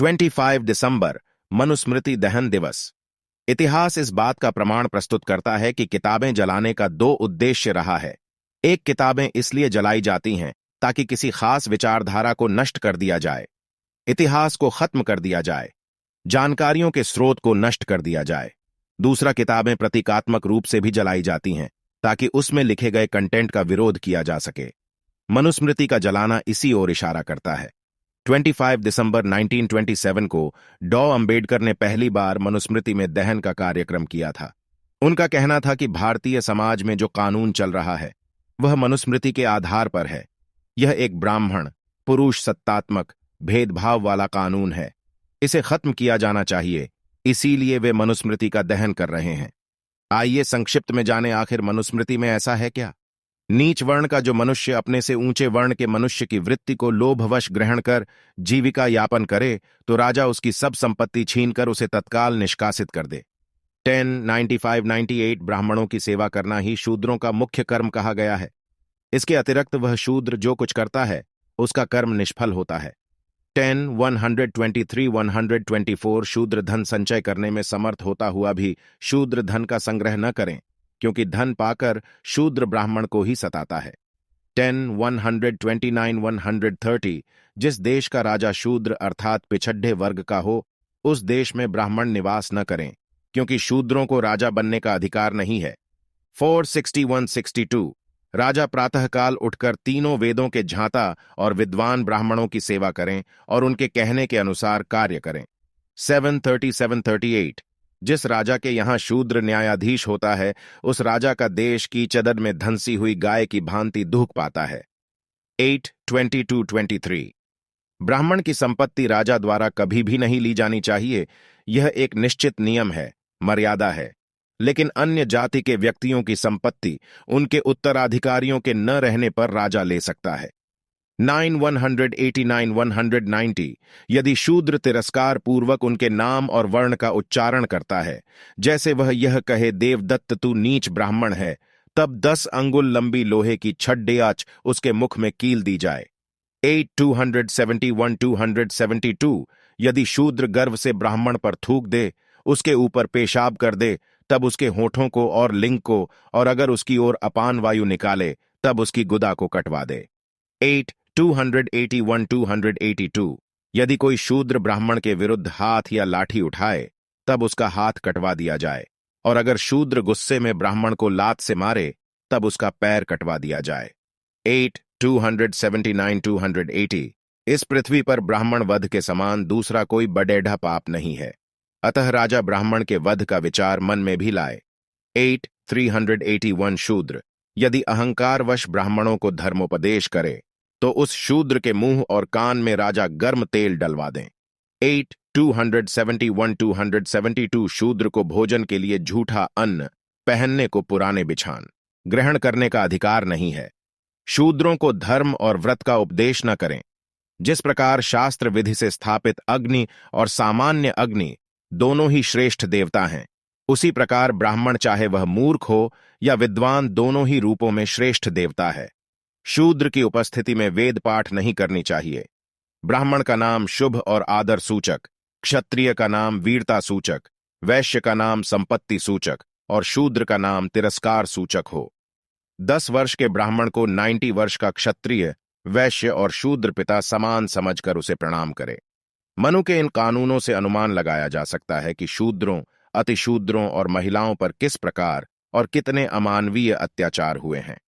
25 दिसंबर मनुस्मृति दहन दिवस। इतिहास इस बात का प्रमाण प्रस्तुत करता है कि किताबें जलाने का दो उद्देश्य रहा है। एक, किताबें इसलिए जलाई जाती हैं ताकि किसी खास विचारधारा को नष्ट कर दिया जाए, इतिहास को खत्म कर दिया जाए, जानकारियों के स्रोत को नष्ट कर दिया जाए। दूसरा, किताबें प्रतीकात्मक रूप से भी जलाई जाती हैं ताकि उसमें लिखे गए कंटेंट का विरोध किया जा सके। मनुस्मृति का जलाना इसी ओर इशारा करता है। 25 दिसंबर 1927 को डॉ. अंबेडकर ने पहली बार मनुस्मृति में दहन का कार्यक्रम किया था। उनका कहना था कि भारतीय समाज में जो कानून चल रहा है वह मनुस्मृति के आधार पर है। यह एक ब्राह्मण, पुरुष सत्तात्मक, भेदभाव वाला कानून है। इसे खत्म किया जाना चाहिए, इसीलिए वे मनुस्मृति का दहन कर रहे हैं। आइए संक्षिप्त में जाने, आखिर मनुस्मृति में ऐसा है क्या। नीच वर्ण का जो मनुष्य अपने से ऊंचे वर्ण के मनुष्य की वृत्ति को लोभवश ग्रहण कर जीविका यापन करे तो राजा उसकी सब संपत्ति छीनकर उसे तत्काल निष्कासित कर दे। 1095-98 ब्राह्मणों की सेवा करना ही शूद्रों का मुख्य कर्म कहा गया है। इसके अतिरिक्त वह शूद्र जो कुछ करता है उसका कर्म निष्फल होता है। 10-123-124 शूद्र धन संचय करने में समर्थ होता हुआ भी शूद्र धन का संग्रह न करें, क्योंकि धन पाकर शूद्र ब्राह्मण को ही सताता है। 10-129-130 जिस देश का राजा शूद्र अर्थात पिछड़े वर्ग का हो, उस देश में ब्राह्मण निवास न करें, क्योंकि शूद्रों को राजा बनने का अधिकार नहीं है। 461-62 राजा प्रातःकाल उठकर तीनों वेदों के झांता और विद्वान ब्राह्मणों की सेवा करें और उनके कहने के अनुसार कार्य करें। 737-38 जिस राजा के यहां शूद्र न्यायाधीश होता है, उस राजा का देश की चदर में धंसी हुई गाय की भांति दुख पाता है। 8-22-23 ब्राह्मण की संपत्ति राजा द्वारा कभी भी नहीं ली जानी चाहिए। यह एक निश्चित नियम है, मर्यादा है। लेकिन अन्य जाति के व्यक्तियों की संपत्ति उनके उत्तराधिकारियों के न रहने पर राजा ले सकता है। 9-189-190 यदि शूद्र तिरस्कार पूर्वक उनके नाम और वर्ण का उच्चारण करता है, जैसे वह यह कहे देवदत्त तू नीच ब्राह्मण है, तब 10 अंगुल लंबी लोहे की छड्डेयाच उसके मुख में कील दी जाए। 8-271-272 यदि शूद्र गर्व से ब्राह्मण पर थूक दे, उसके ऊपर पेशाब कर दे, तब उसके होठों को और लिंग को, और अगर उसकी ओर अपान वायु निकाले तब उसकी गुदा को कटवा दे। 8-281-282 यदि कोई शूद्र ब्राह्मण के विरुद्ध हाथ या लाठी उठाए तब उसका हाथ कटवा दिया जाए, और अगर शूद्र गुस्से में ब्राह्मण को लात से मारे तब उसका पैर कटवा दिया जाए। 8-279-280 इस पृथ्वी पर ब्राह्मण वध के समान दूसरा कोई बड़ेढ़ा पाप नहीं है, अतः राजा ब्राह्मण के वध का विचार मन में भी लाए। 8-381 शूद्र यदि अहंकारवश ब्राह्मणों को धर्मोपदेश करे तो उस शूद्र के मुंह और कान में राजा गर्म तेल डलवा दें। 8-271-272 शूद्र को भोजन के लिए झूठा अन्न, पहनने को पुराने बिछान ग्रहण करने का अधिकार नहीं है। शूद्रों को धर्म और व्रत का उपदेश न करें। जिस प्रकार शास्त्र विधि से स्थापित अग्नि और सामान्य अग्नि दोनों ही श्रेष्ठ देवता हैं, उसी प्रकार ब्राह्मण चाहे वह मूर्ख हो या विद्वान दोनों ही रूपों में श्रेष्ठ देवता है। शूद्र की उपस्थिति में वेद पाठ नहीं करनी चाहिए। ब्राह्मण का नाम शुभ और आदर सूचक, क्षत्रिय का नाम वीरता सूचक, वैश्य का नाम संपत्ति सूचक और शूद्र का नाम तिरस्कार सूचक हो। 10 वर्ष के ब्राह्मण को 90 वर्ष का क्षत्रिय, वैश्य और शूद्र पिता समान समझकर उसे प्रणाम करे। मनु के इन कानूनों से अनुमान लगाया जा सकता है कि शूद्रों, अतिशूद्रों और महिलाओं पर किस प्रकार और कितने अमानवीय अत्याचार हुए हैं।